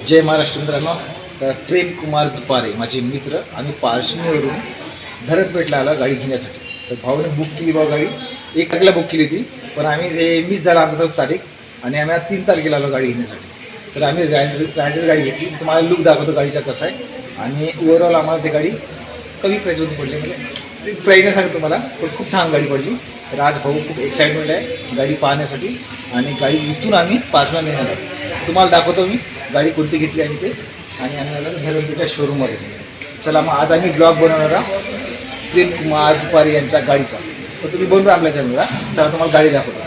जय महाराष्ट्र मित्रांनो. तर प्रेम कुमार दुपारे माझे मित्र आम्ही पारशिवरून धरणपेठला आला गाडी घेण्यासाठी. तर भाऊने बुक केली बा गाडी, 1 तारखेला बुक केली होती, पण आम्ही ते मिस झाला आमचा तारीख आणि आम्ही आज 3 तारखेला आलो गाडी घेण्यासाठी. तर आम्ही रायडर गाडी घेतली. तुम्हाला लुक दाखवतो गाडीचा कसा आहे आणि ओव्हरऑल आम्हाला ती गाडी कमी प्राईजमध्ये पडली. म्हणजे प्राईज नाही सांगतो तुम्हाला, पण खूप छान गाडी पडली. तर आज भाऊ खूप एक्साइटमेंट आहे गाडी पाहण्यासाठी आणि गाडी इथून आम्ही पाचला नेणार आहोत. तुम्हाला दाखवतो मी गाडी कोणती घेतली आहे ते आणि आम्ही आलो धरणपेठच्या शोरूममध्ये. चला मग आज आम्ही ब्लॉग बनवणार आहोत प्रेम कुमार दुपारे यांच्या गाडीचा. तर तुम्ही बनवा आपल्या चॅनलला. चला तुम्हाला गाडी दाखवतो.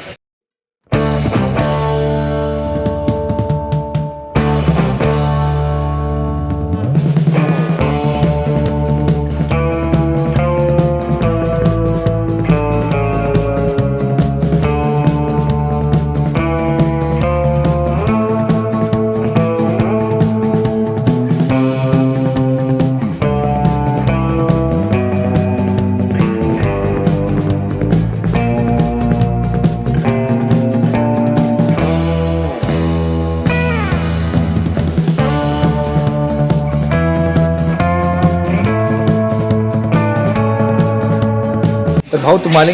तर भाऊ तुम्हाला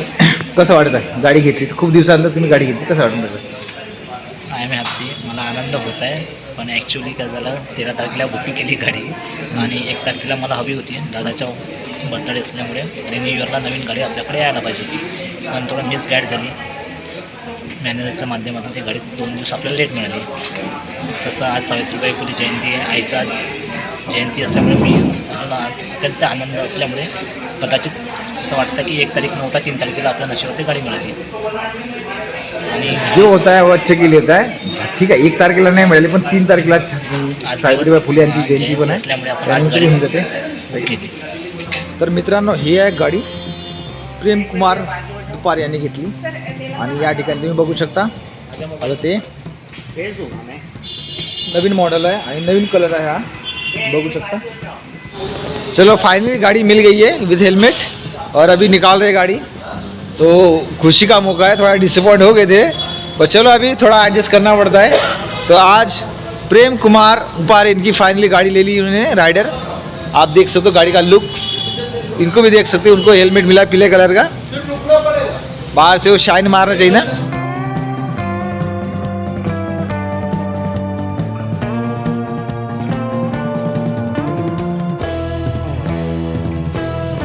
कसं वाटत आहे गाडी घेतली? तर खूप दिवसानंतर तुम्ही गाडी घेतली, कसं वाटून त्याचं? I am happy. मला आनंद होत आहे, पण ॲक्च्युली काय झालं 13 तारखेला बुकिंग केली गाडी आणि 1 तारखेला मला हवी होती. दादाच्या बर्थडे असल्यामुळे आणि न्यू इयरला नवीन गाडी आपल्याकडे यायला पाहिजे होती, पण थोडं मिस गाईड झाली. मॅनेजरच्या माध्यमातून ती गाडी 2 दिवस आपल्याला लेट मिळाली. तसं आज सावित्रीबाई फुले जयंती आहे, आईचा जयंती असल्यामुळे मी अत्यंत आनंद असल्यामुळे कदाचित असं वाटतं की 1 तारीख नव्हता, 3 तारखेला आपल्या नशिबात गाडी मिळाली. आणि जो होता है वो अच्छे के लिए होता है. ठीक आहे, 1 तारखेला नाही मिळाली, पण 3 तारखेला सावित्रीबाई फुले यांची जयंती पण आहे, असल्यामुळे आपण आज त्यानंतर गाडी होऊन जाते. केली. तर मित्रांनो, ही आहे गाडी प्रेम कुमार दुपारे यांनी घेतली आणि या ठिकाणी तुम्ही बघू शकता. आता ते नवीन मॉडल आहे आणि नवीन कलर आहे, हा बघू शकता. चलो फाइनली गाड़ी मिल गई है विद हेलमेट और अभी निकाल रहे गाड़ी. तो खुशी का मौका है, थोड़ा डिसअपॉइंट हो गए थे, पर चलो अभी थोड़ा एडजस्ट करना पड़ता है. तो आज प्रेम कुमार दुपारे इनकी फाइनली गाड़ी ले ली उन्होंने, राइडर. आप देख सकते हो गाड़ी का लुक, इनको भी देख सकते हो. उनको हेलमेट मिला पीले कलर का, बाहर से वो शाइन मारना चाहिए ना.